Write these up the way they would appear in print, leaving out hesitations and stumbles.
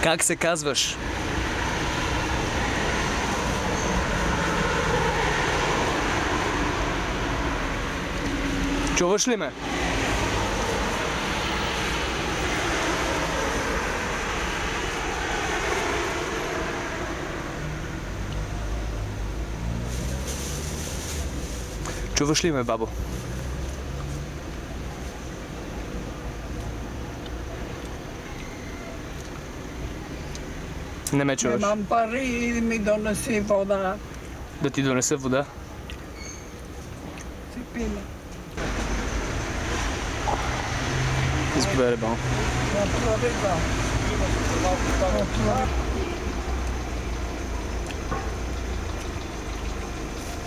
Как се казваш? Чуваш ли ме? Чуваш ли ме, бабо? Не ме чуваш. Нямам пари и ми донеси вода. Да ти донеса вода? Си пиме. Заповядай, бабо. Отвори да. Отвори.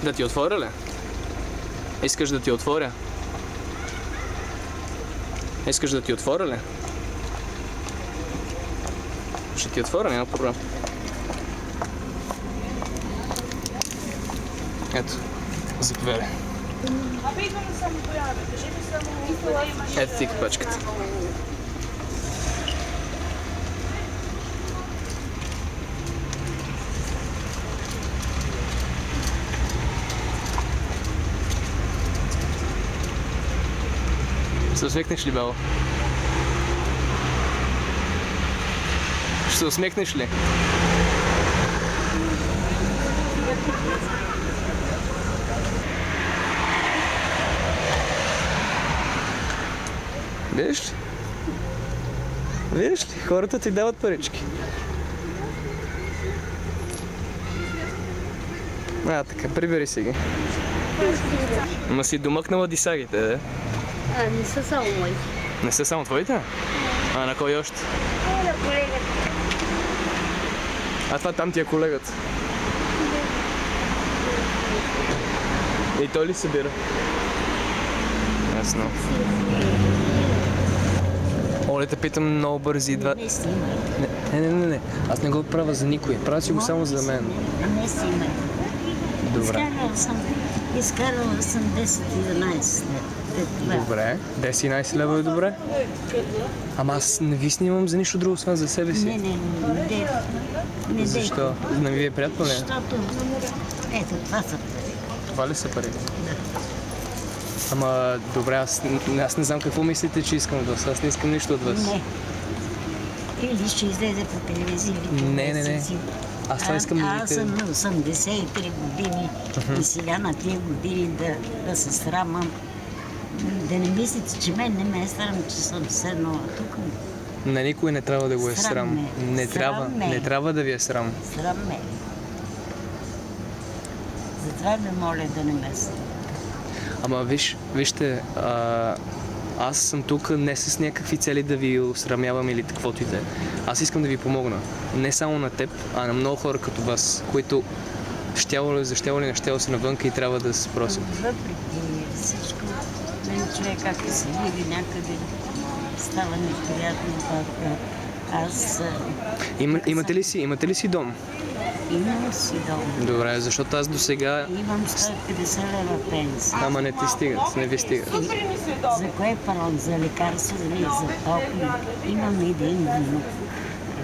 Да ти отворя ли? Искаш да ти отворя? Искаш да ти отворя ли? Ще ти отворя, няма проблем. Ето, заповядай. Абе, идваме само до Яна, кажи ми само... Ето ти капачката. Се усмихнеш ли, бабо? Ще се усмихнеш ли? Виж ли? Виж ли? Хората ти дават парички. Така, прибери си ги. Ма си домъкнала дисагите, да? Не са само моите. Не са само твоите? А на кой още? На колегата. А това там ти е колегата. И той ли събира? Ясно. Оле, те питам много бързи идва. Не снимай. Не. Аз не го правя за никой. Правя си го само за мен. Не снимай. Добре. Изкарала съм 10-11 лет. Добре. 10-11 лева е добре. Ама аз не ви снимам за нищо друго, освен за себе си. Не. Защо? Не ви е приятно ли? Защото, ето, това са пари. Това ли са пари? Да. Ама добре, аз не знам какво мислите, че искам от вас. Аз не искам нищо от вас. Не. Или ще излезе по телевизия. Не. Аз това искам да Аз видите. съм на 83 години и сега на тия години да се срамам. Да не мислите, че мен не ме е срам, че съм седнала тук. На никой не трябва да го е Срам срам. ме. Не трябва да ви е срам. Срам ме. Затова ме моля да не ме срам. Ама вижте, аз съм тук не с някакви цели да ви осрамявам или каквото и да е. Аз искам да ви помогна. Не само на теб, а на много хора като вас, които щяло ли, защяло ли, не щяло си навънка и трябва да се просят. Въпреки всичко, мен човек ако се види някъде, става неприятно. Аз Имате ли си дом? имам си дом. Добре, защото аз до сега... Имам 150 лева пенсия. Ама не ти стигат, не ви стигат. За кое парон? За лекарство или за топло? Имам един внук,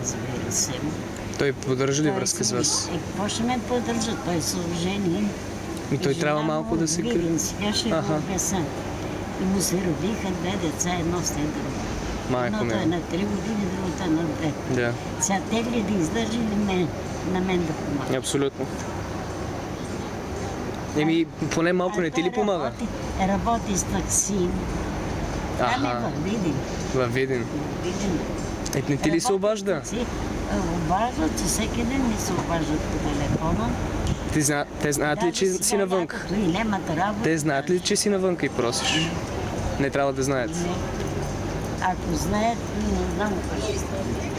разбира се. Той поддържа ли връзка с вас? Какво ще ме поддържа? Той се ожени. И той трябва малко да се... Сега ще го обясня. И му се родиха две деца, едно след друго. Майко Едното е ми. на 3 години, другото е на 2. Да, Сега тегли да издържи на мен да помага. абсолютно. Еми, поне малко не ти ли помага? Работи с такси. Там е във Видин. Във Видин. Не ти ли се обажда? Обаждат се, всеки ден ми се обаждат по телефона. Те знаят ли, че си навънка? Те знаят ли, че си навънка и просиш? Не трябва да знаят. Ако знаят, не знам какво ще стане.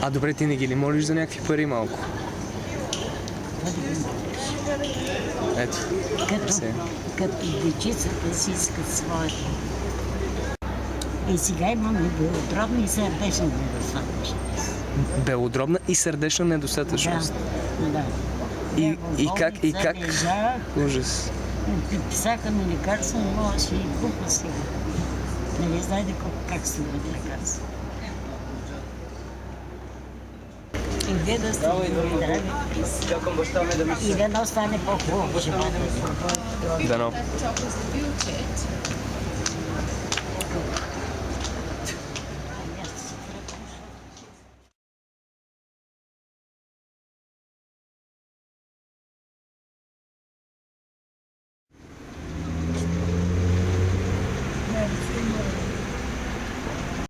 А добре, ти не ги ли молиш за някакви пари малко? Ето. Като дечицата си искат своето. И сега имаме белодробни и сърдечни недостатъчности. Белодробна и сърдечна недостатъчност. Да. И как? Ужас. Писаха ми лекарства, не мога ще и купа сега. Нали знаете как струват лекарства? Вие да сте живи, здрави и да не остане по-хубаво в живота. Дано.